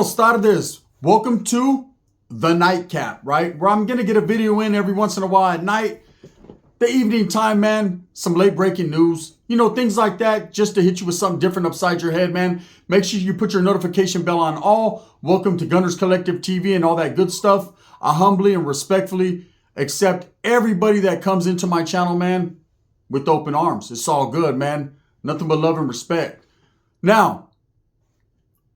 Buenos tardes. Welcome to the nightcap, right? Where I'm going to get a video in every once in a while at night, the evening time, man. Some late breaking news, things like that, just to hit you with something different upside your head, man. Make sure you put your notification bell on all. Welcome to Gunners Collective TV and all that good stuff. I humbly and respectfully accept everybody that comes into my channel, man, with open arms. It's all good, man. Nothing but love and respect. Now,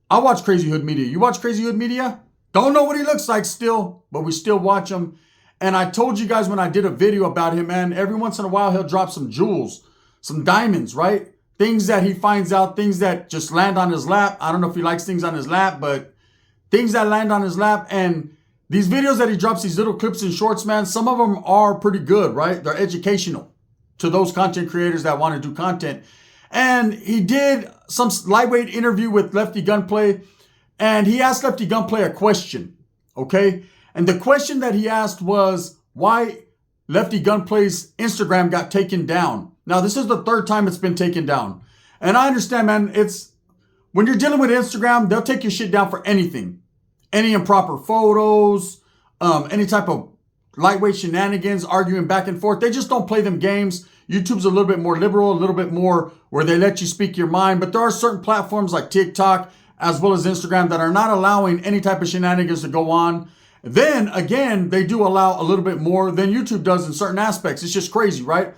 I watch Crazy Hood Media. You watch Crazy Hood Media? Don't know what he looks like still, but we still watch him. And I told you guys when I did a video about him, man, every once in a while he'll drop some jewels, some diamonds, right? Things that he finds out, things that just land on his lap. I don't know if he likes things on his lap, but things that land on his lap. And these videos that he drops, these little clips and shorts, man, some of them are pretty good, right? They're educational to those content creators that want to do content. And he did some lightweight interview with Lefty Gunplay, and he asked Lefty Gunplay a question, okay? And the question that he asked was why Lefty Gunplay's Instagram got taken down. Now, this is the third time it's been taken down. And I understand, man, when you're dealing with Instagram, they'll take your shit down for anything. Any improper photos, any type of lightweight shenanigans, arguing back and forth. They just don't play them games. YouTube's a little bit more liberal, a little bit more where they let you speak your mind. But there are certain platforms like TikTok as well as Instagram that are not allowing any type of shenanigans to go on. Then again, they do allow a little bit more than YouTube does in certain aspects. It's just crazy, right?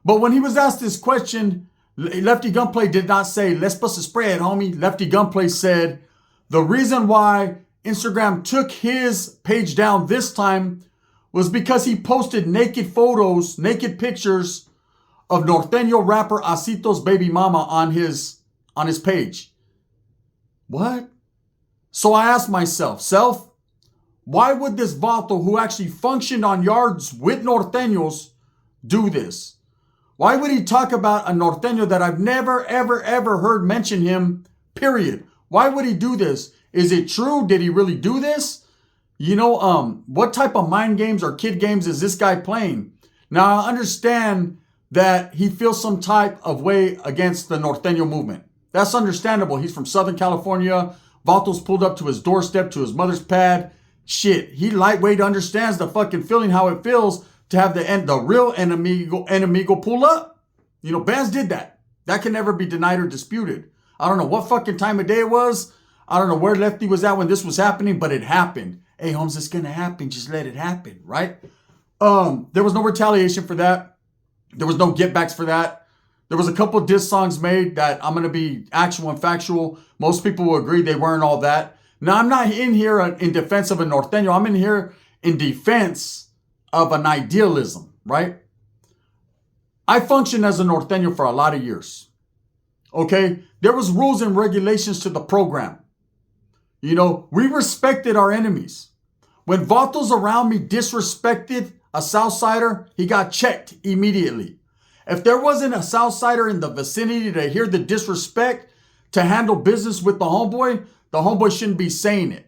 But when he was asked this question, Lefty Gunplay did not say, let's bust a spread, homie. Lefty Gunplay said the reason why Instagram took his page down this time was because he posted naked photos, naked pictures of Norteno rapper Acitos' baby mama on his page. What? So I asked myself, why would this vato who actually functioned on yards with Norteños do this? Why would he talk about a Norteño that I've never, ever, ever heard mention him, period? Why would he do this? Is it true? Did he really do this? What type of mind games or kid games is this guy playing? Now, I understand that he feels some type of way against the Norteño movement. That's understandable. He's from Southern California. Vatos pulled up to his doorstep, to his mother's pad. Shit, he lightweight understands the fucking feeling, how it feels to have the real enemigo pull up. Bands did that. That can never be denied or disputed. I don't know what fucking time of day it was. I don't know where Lefty was at when this was happening, but it happened. Hey, Holmes, it's going to happen. Just let it happen, right? There was no retaliation for that. There was no get backs for that. There was a couple of diss songs made that I'm going to be actual and factual. Most people will agree they weren't all that. Now, I'm not in here in defense of a Norteño. I'm in here in defense of an idealism, right? I functioned as a Norteño for a lot of years. Okay? There was rules and regulations to the program. We respected our enemies. When vatos around me disrespected a Southsider, he got checked immediately. If there wasn't a Southsider in the vicinity to hear the disrespect, to handle business with the homeboy shouldn't be saying it.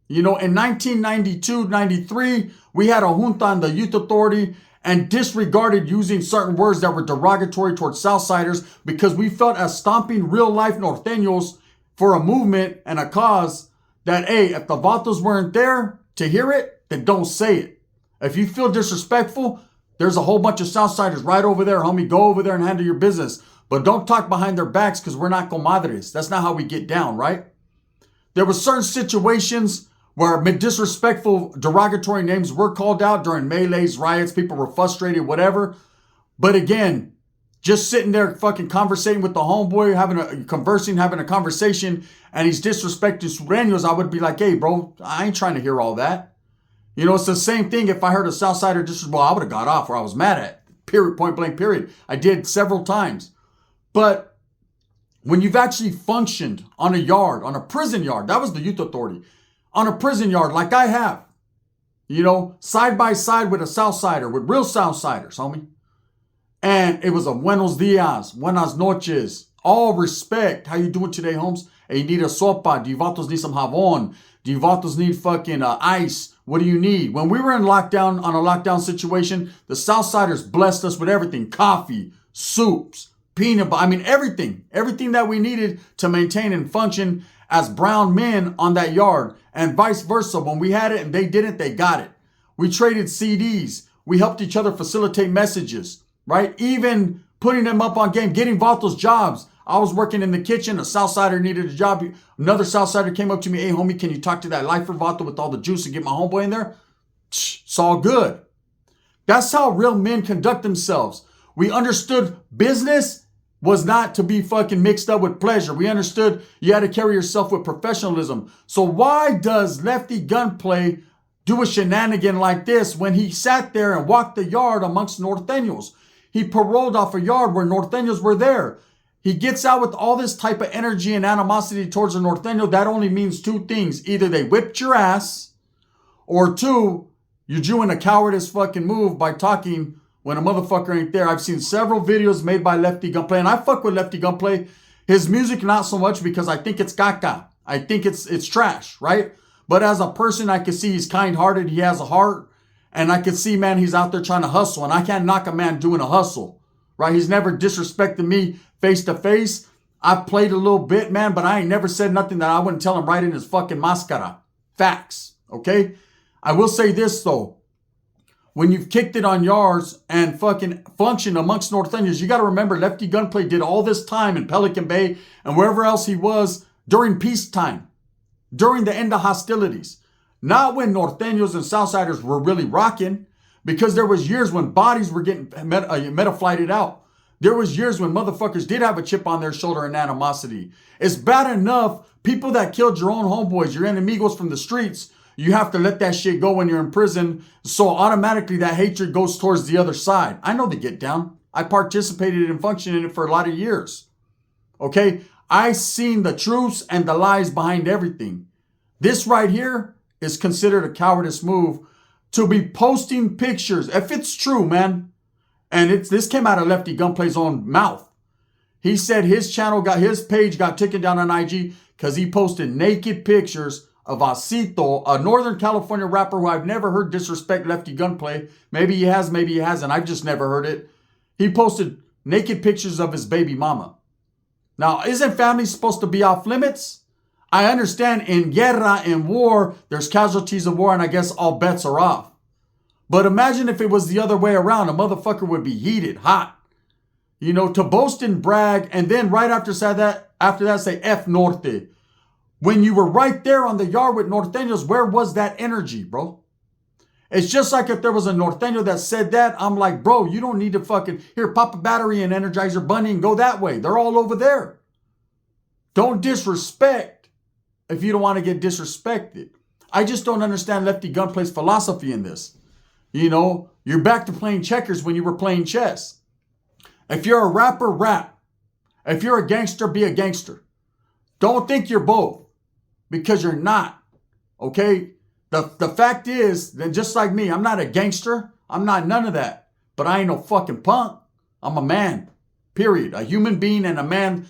In 1992, 93, we had a junta in the youth authority and disregarded using certain words that were derogatory towards Southsiders because we felt as stomping real life Norteños for a movement and a cause that, hey, if the vatos weren't there to hear it, then don't say it. If you feel disrespectful, there's a whole bunch of Southsiders right over there, homie. Go over there and handle your business. But don't talk behind their backs because we're not comadres. That's not how we get down, right? There were certain situations where disrespectful, derogatory names were called out during melees, riots. People were frustrated, whatever. But again, just sitting there fucking conversating with the homeboy, having a conversation, and he's disrespecting Sureños, I would be like, hey, bro, I ain't trying to hear all that. It's the same thing if I heard a Southsider disrespect, I would have got off where I was mad at. Period, point blank, period. I did several times. But when you've actually functioned on a yard, on a prison yard, that was the youth authority, on a prison yard like I have, side by side with a Southsider, with real Southsiders, homie. And it was a buenos dias, buenas noches, all respect. How you doing today, Holmes? Hey, you need a sopa? Do you vatos need some jabón? Do you vatos need fucking ice? What do you need? When we were in lockdown, on a lockdown situation, the Southsiders blessed us with everything. Coffee, soups, peanut butter. I mean, everything that we needed to maintain and function as brown men on that yard, and vice versa. When we had it and they didn't, they got it. We traded CDs. We helped each other facilitate messages, right? Even putting them up on game, getting Vatos jobs. I was working in the kitchen. A Southsider needed a job. Another Southsider came up to me, hey, homie, can you talk to that lifer Vato with all the juice and get my homeboy in there? It's all good. That's how real men conduct themselves. We understood business was not to be fucking mixed up with pleasure. We understood you had to carry yourself with professionalism. So why does Lefty Gunplay do a shenanigan like this when he sat there and walked the yard amongst Norteños? He paroled off a yard where Norteños were there. He gets out with all this type of energy and animosity towards a Norteño. That only means two things. Either they whipped your ass, or two, you're doing a cowardice fucking move by talking when a motherfucker ain't there. I've seen several videos made by Lefty Gunplay, and I fuck with Lefty Gunplay. His music, not so much, because I think it's caca. I think it's trash, right? But as a person, I can see he's kind-hearted. He has a heart. And I can see, man, he's out there trying to hustle. And I can't knock a man doing a hustle, right? He's never disrespected me face to face. I've played a little bit, man, but I ain't never said nothing that I wouldn't tell him right in his fucking mascara. Facts, okay? I will say this, though. When you've kicked it on yards and fucking function amongst Norteños, you got to remember Lefty Gunplay did all this time in Pelican Bay and wherever else he was during peacetime, during the end of hostilities. Not when Norteños and Southsiders were really rocking, because there was years when bodies were getting meta-flighted out. There was years when motherfuckers did have a chip on their shoulder and animosity. It's bad enough, people that killed your own homeboys, your enemigos from the streets, you have to let that shit go when you're in prison. So automatically that hatred goes towards the other side. I know the get down. I participated and functioned in it for a lot of years. Okay? I seen the truths and the lies behind everything. This right here is considered a cowardice move to be posting pictures. If it's true, man, and this came out of Lefty Gunplay's own mouth. He said his page got taken down on IG because he posted naked pictures of Acito, a Northern California rapper who I've never heard disrespect Lefty Gunplay. Maybe he has, maybe he hasn't. I've just never heard it. He posted naked pictures of his baby mama. Now, isn't family supposed to be off limits? I understand in guerra, in war, there's casualties of war, and I guess all bets are off. But imagine if it was the other way around. A motherfucker would be heated, hot. You know, to boast and brag, and then right after that say F Norte. When you were right there on the yard with Norteños, where was that energy, bro? It's just like if there was a Norteño that said that, I'm like, bro, you don't need to fucking, here, pop a battery and Energizer Bunny and go that way. They're all over there. Don't disrespect if you don't want to get disrespected. I just don't understand Lefty Gunplay's philosophy in this. You know, you're back to playing checkers when you were playing chess. If you're a rapper, rap. If you're a gangster, be a gangster. Don't think you're both, because you're not. Okay? The fact is that just like me, I'm not a gangster. I'm not none of that. But I ain't no fucking punk. I'm a man. Period. A human being and a man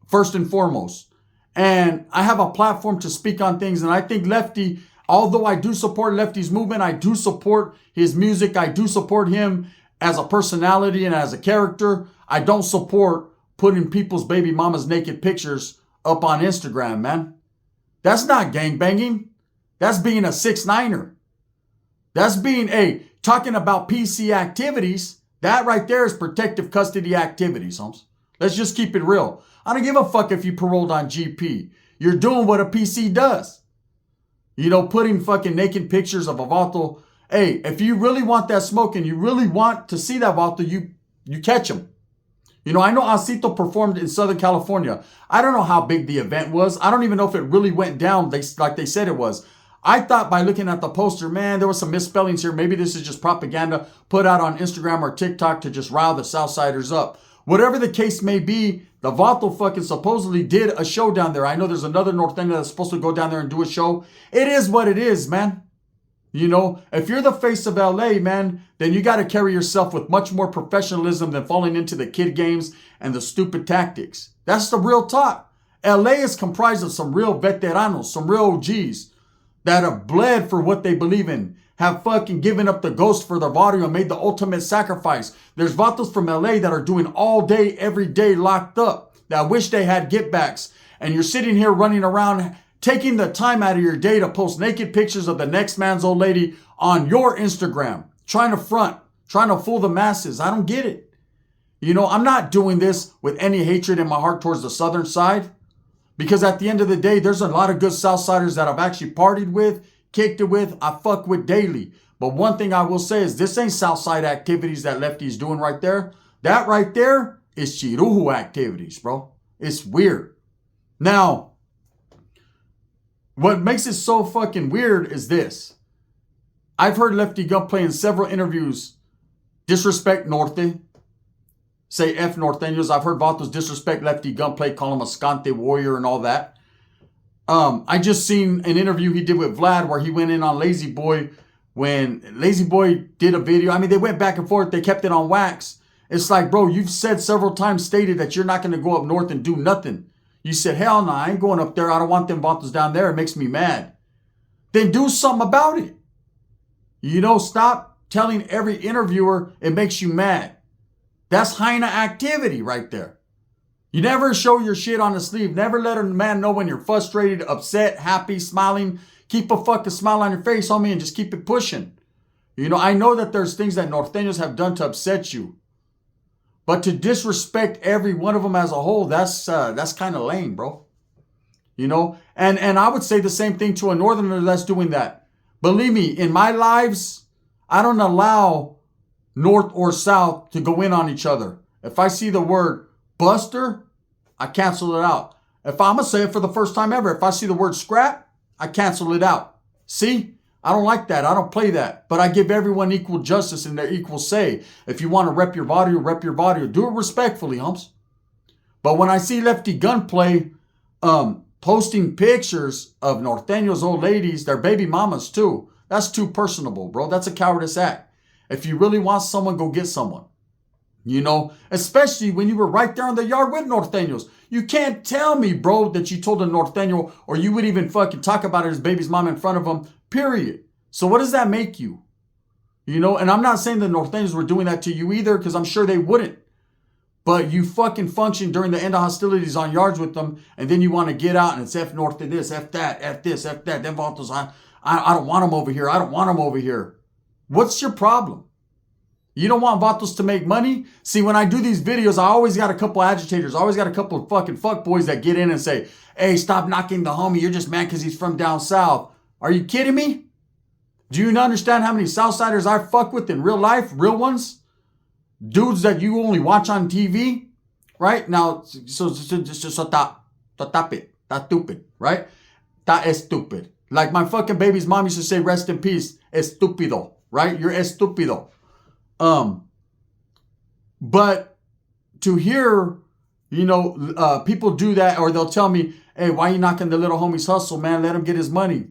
first and foremost. And I have a platform to speak on things. And I think Lefty, although I do support Lefty's movement, I do support his music, I do support him as a personality and as a character. I don't support putting people's baby mamas' naked pictures up on Instagram, man. That's not gangbanging. That's being a 6ix9er. That's being talking about PC activities. That right there is protective custody activities, Holmes. Let's just keep it real. I don't give a fuck if you paroled on GP. You're doing what a PC does. You know, putting fucking naked pictures of a Vato. Hey, if you really want that smoke and you really want to see that Vato, you catch him. You know, I know Acito performed in Southern California. I don't know how big the event was. I don't even know if it really went down like they said it was. I thought by looking at the poster, man, there was some misspellings here. Maybe this is just propaganda put out on Instagram or TikTok to just rile the Southsiders up. Whatever the case may be, the Vato fucking supposedly did a show down there. I know there's another Norteño that's supposed to go down there and do a show. It is what it is, man. You know, if you're the face of LA, man, then you got to carry yourself with much more professionalism than falling into the kid games and the stupid tactics. That's the real talk. LA is comprised of some real veteranos, some real OGs that have bled for what they believe in, have fucking given up the ghost for their Vato and made the ultimate sacrifice. There's Vatos from LA that are doing all day, every day locked up that wish they had get backs. And you're sitting here running around, taking the time out of your day to post naked pictures of the next man's old lady on your Instagram, trying to front, trying to fool the masses. I don't get it. You know, I'm not doing this with any hatred in my heart towards the southern side, because at the end of the day, there's a lot of good Southsiders that I've actually partied with, kicked it with, I fuck with daily. But one thing I will say is this ain't Southside activities that Lefty's doing right there. That right there is Chiruhu activities, bro. It's weird. Now, what makes it so fucking weird is this. I've heard Lefty Gunplay in several interviews disrespect Norte, say F Norteños. I've heard Vatos disrespect Lefty Gunplay, call him a Scante warrior and all that. I just seen an interview he did with Vlad where he went in on Lazy Boy when Lazy Boy did a video. I mean, they went back and forth. They kept it on wax. It's like, bro, you've said several times, stated that you're not going to go up north and do nothing. You said, hell no, I ain't going up there. I don't want them Vatos down there. It makes me mad. Then do something about it. You know, stop telling every interviewer it makes you mad. That's hyena activity right there. You never show your shit on the sleeve. Never let a man know when you're frustrated, upset, happy, smiling. Keep a fucking smile on your face, homie, and just keep it pushing. You know, I know that there's things that Norteños have done to upset you. But to disrespect every one of them as a whole, that's kind of lame, bro. You know? And I would say the same thing to a northerner that's doing that. Believe me, in my lives, I don't allow north or south to go in on each other. If I see the word buster, I cancel it out. If I'm going to say it for the first time ever, if I see the word scrap, I cancel it out. See? I don't like that. I don't play that. But I give everyone equal justice and their equal say. If you want to rep your body, rep your body. Do it respectfully, humps. But when I see Lefty Gunplay posting pictures of Norteños old ladies, their baby mamas too, that's too personable, bro. That's a cowardice act. If you really want someone, go get someone. You know, especially when you were right there in the yard with Norteños. You can't tell me, bro, that you told a Norteño or you would even fucking talk about his baby's mom in front of him, period. So what does that make you? You know, and I'm not saying the Norteños were doing that to you either, because I'm sure they wouldn't. But you fucking function during the end of hostilities on yards with them, and then you want to get out and it's F Norte this, F that, F this, F that. Them Vatos, I don't want them over here. I don't want them over here. What's your problem? You don't want Vatos to make money? See, when I do these videos, I always got a couple agitators. I always got a couple of fucking fuckboys that get in and say, hey, stop knocking the homie. You're just mad because he's from down south. Are you kidding me? Do you understand how many Southsiders I fuck with in real life? Real ones? Dudes that you only watch on TV? Right? Now, so stop it. That's stupid. Right? That is stupid. Like my fucking baby's mom used to say, rest in peace. Estúpido. Right? You're estúpido. But to hear, you know, people do that, or they'll tell me, hey, why are you knocking the little homie's hustle, man? Let him get his money.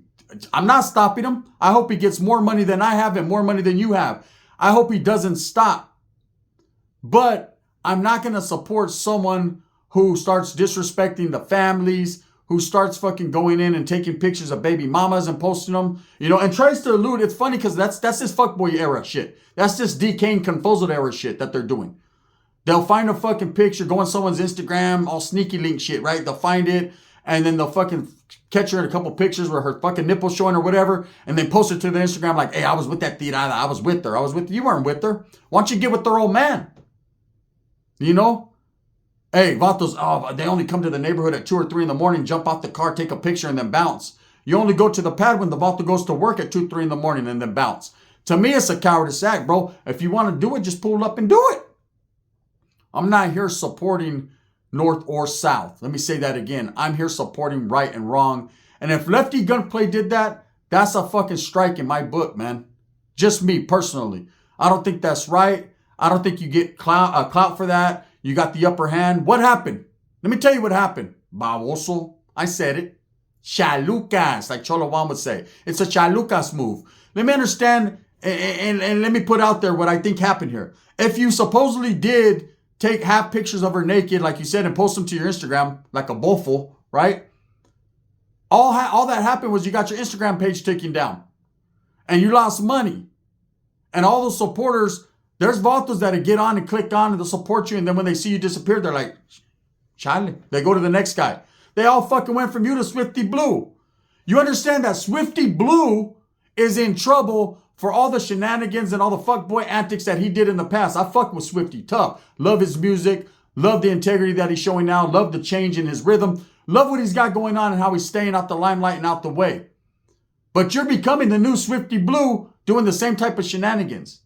I'm not stopping him. I hope he gets more money than I have and more money than you have. I hope he doesn't stop. But I'm not going to support someone who starts disrespecting the families, who starts fucking going in and taking pictures of baby mamas and posting them, you know, and tries to allude. It's funny because that's this fuckboy era shit. That's this DK Confuzzled era shit that they're doing. They'll find a fucking picture, go on someone's Instagram, all sneaky link shit, right? They'll find it, and then they'll fucking catch her in a couple pictures where her fucking nipples showing or whatever, and then post it to their Instagram like, hey, I was with that tirada. I was with her. You weren't with her. Why don't you get with their old man? You know? Hey, Vatos, oh, they only come to the neighborhood at 2 or 3 in the morning, jump off the car, take a picture, and then bounce. You only go to the pad when the Vato goes to work at 2, 3 in the morning and then bounce. To me, it's a cowardice act, bro. If you want to do it, just pull up and do it. I'm not here supporting north or south. Let me say that again. I'm here supporting right and wrong. And if Lefty Gunplay did that, that's a fucking strike in my book, man. Just me, personally. I don't think that's right. I don't think you get clout for that. You got the upper hand. What happened? Let me tell you what happened. Baboso. I said it. Chalucas, like Cholo Juan would say. It's a chalucas move. Let me understand and let me put out there what I think happened here. If you supposedly did have pictures of her naked, like you said, and post them to your Instagram, like a bofo, right? All that happened was you got your Instagram page taken down. and you lost money. And all those supporters, there's vatos that get on and click on and they'll support you. And then when they see you disappear, they're like, Charlie. They go to the next guy. They all fucking went from you to Swifty Blue. You understand that Swifty Blue is in trouble for all the shenanigans and all the fuckboy antics that he did in the past. I fuck with Swifty tough. Love his music. Love the integrity that he's showing now. Love the change in his rhythm. Love what he's got going on and how he's staying out the limelight and out the way. But you're becoming the new Swifty Blue doing the same type of shenanigans.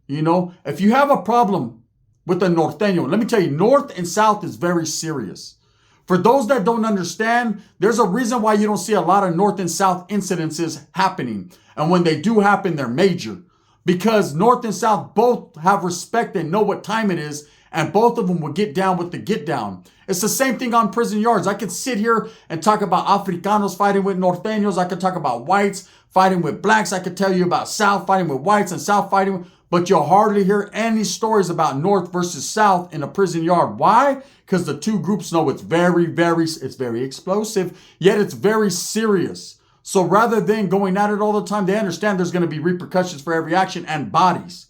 You know, if you have a problem with the Norteno, let me tell you, North and South is very serious. For those that don't understand, there's a reason why you don't see a lot of North and South incidences happening. And when they do happen, they're major. Because North and South both have respect and know what time it is. And both of them will get down with the get down. It's the same thing on prison yards. I could sit here and talk about Africanos fighting with Norteños. I could talk about whites fighting with blacks. I could tell you about South fighting with whites and South fighting with... But you'll hardly hear any stories about North versus South in a prison yard. Why? Because the two groups know it's very explosive, yet it's very serious. So rather than going at it all the time, they understand there's going to be repercussions for every action and bodies.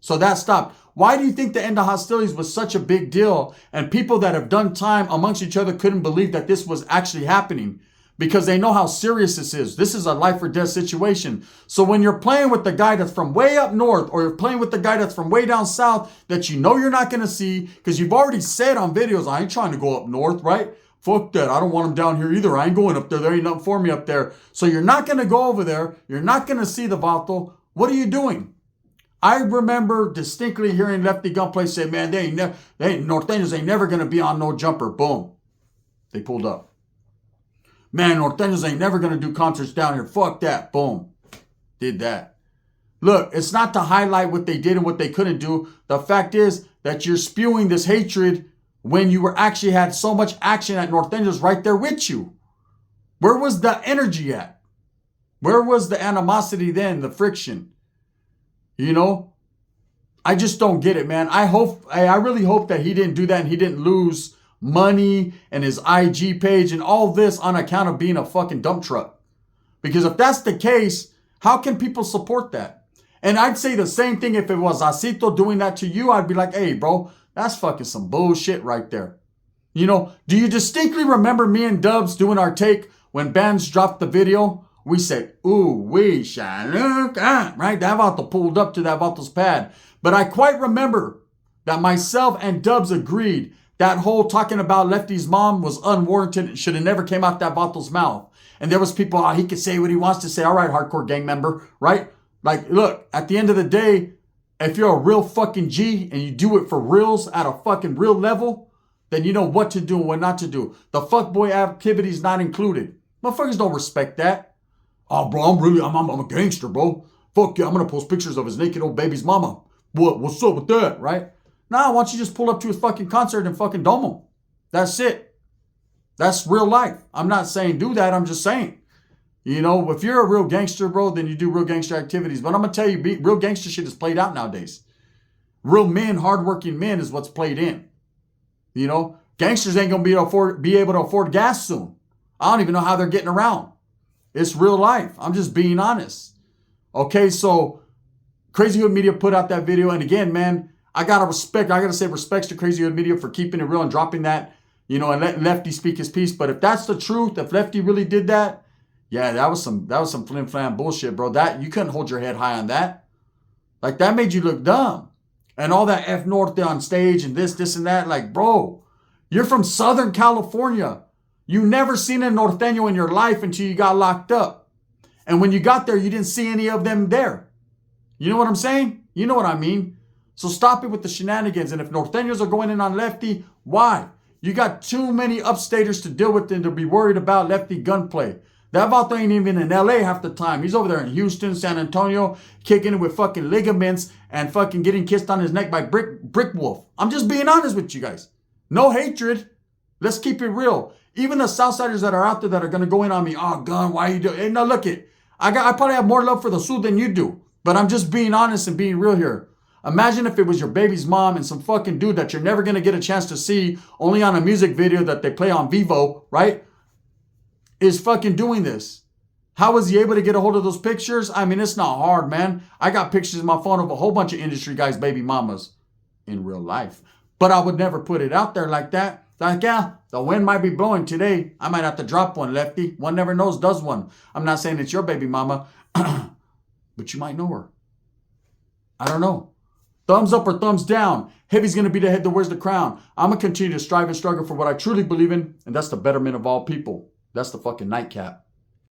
So that stopped. Why do you think the end of hostilities was such a big deal? And people that have done time amongst each other couldn't believe that this was actually happening. Because they know how serious this is. This is a life or death situation. So when you're playing with the guy that's from way up north, or you're playing with the guy that's from way down south that you know you're not going to see, because you've already said on videos, I ain't trying to go up north, right? Fuck that. I don't want him down here either. I ain't going up there. There ain't nothing for me up there. So you're not going to go over there. You're not going to see the vato. What are you doing? I remember distinctly hearing Lefty Gunplay say, man, Norteños ain't never going to be on no jumper. Boom. They pulled up. Man, Norteños ain't never going to do concerts down here. Fuck that. Boom. Did that. Look, it's not to highlight what they did and what they couldn't do. The fact is that you're spewing this hatred when you were actually had so much action at Norteños right there with you. Where was the energy at? Where was the animosity then, the friction? You know? I just don't get it, man. I really hope that he didn't do that and he didn't lose money and his IG page and all this on account of being a fucking dump truck. Because if that's the case, how can people support that? And I'd say the same thing if it was Acitos doing that to you. I'd be like, hey, bro, that's fucking some bullshit right there. You know, do you distinctly remember me and Dubs doing our take when bands dropped the video? We said, ooh, we shall look at, right? That vato pulled up to that vato's pad. But I quite remember that myself and Dubs agreed that whole talking about Lefty's mom was unwarranted. It should have never came out that vato's mouth. And there was people, he could say what he wants to say. All right, hardcore gang member, right? Like, look, at the end of the day, if you're a real fucking G and you do it for reals at a fucking real level, then you know what to do and what not to do. The fuckboy activities not included. Motherfuckers don't respect that. Oh, bro, I'm a gangster, bro. Fuck yeah, I'm going to post pictures of his naked old baby's mama. What's up with that, right? Nah, why don't you just pull up to his fucking concert and fucking dome him? That's it. That's real life. I'm not saying do that. I'm just saying. You know, if you're a real gangster, bro, then you do real gangster activities. But I'm going to tell you, real gangster shit is played out nowadays. Real men, hardworking men is what's played in. You know, gangsters ain't going to be able to afford gas soon. I don't even know how they're getting around. It's real life. I'm just being honest. Okay, so Crazy Hood Media put out that video. And again, man, I got to say respects to Crazy Hood Media for keeping it real and dropping that, you know, and letting Lefty speak his piece. But if that's the truth, if Lefty really did that, yeah, that was some flim flam bullshit, bro. That you couldn't hold your head high on that. Like, that made you look dumb. And all that F North on stage and this and that. Like, bro, you're from Southern California. You never seen a Norteno in your life until you got locked up. And when you got there, you didn't see any of them there. You know what I'm saying? You know what I mean? So stop it with the shenanigans. And if Norteños are going in on Lefty, why? You got too many upstaters to deal with and to be worried about Lefty Gunplay. That vato ain't even in LA half the time. He's over there in Houston, San Antonio, kicking it with fucking ligaments and fucking getting kissed on his neck by Brick Wolf. I'm just being honest with you guys. No hatred. Let's keep it real. Even the Southsiders that are out there that are going to go in on me, oh, Gun, why you doing? Hey, now look it. I probably have more love for the Sud than you do. But I'm just being honest and being real here. Imagine if it was your baby's mom and some fucking dude that you're never going to get a chance to see, only on a music video that they play on Vivo, right? Is fucking doing this. How was he able to get a hold of those pictures? I mean, it's not hard, man. I got pictures in my phone of a whole bunch of industry guys' baby mamas in real life. But I would never put it out there like that. Like, yeah, the wind might be blowing today. I might have to drop one, Lefty. One never knows, does one. I'm not saying it's your baby mama, but you might know her. I don't know. Thumbs up or thumbs down. Heavy's going to be the head that wears the crown. I'm going to continue to strive and struggle for what I truly believe in, and that's the betterment of all people. That's the fucking nightcap.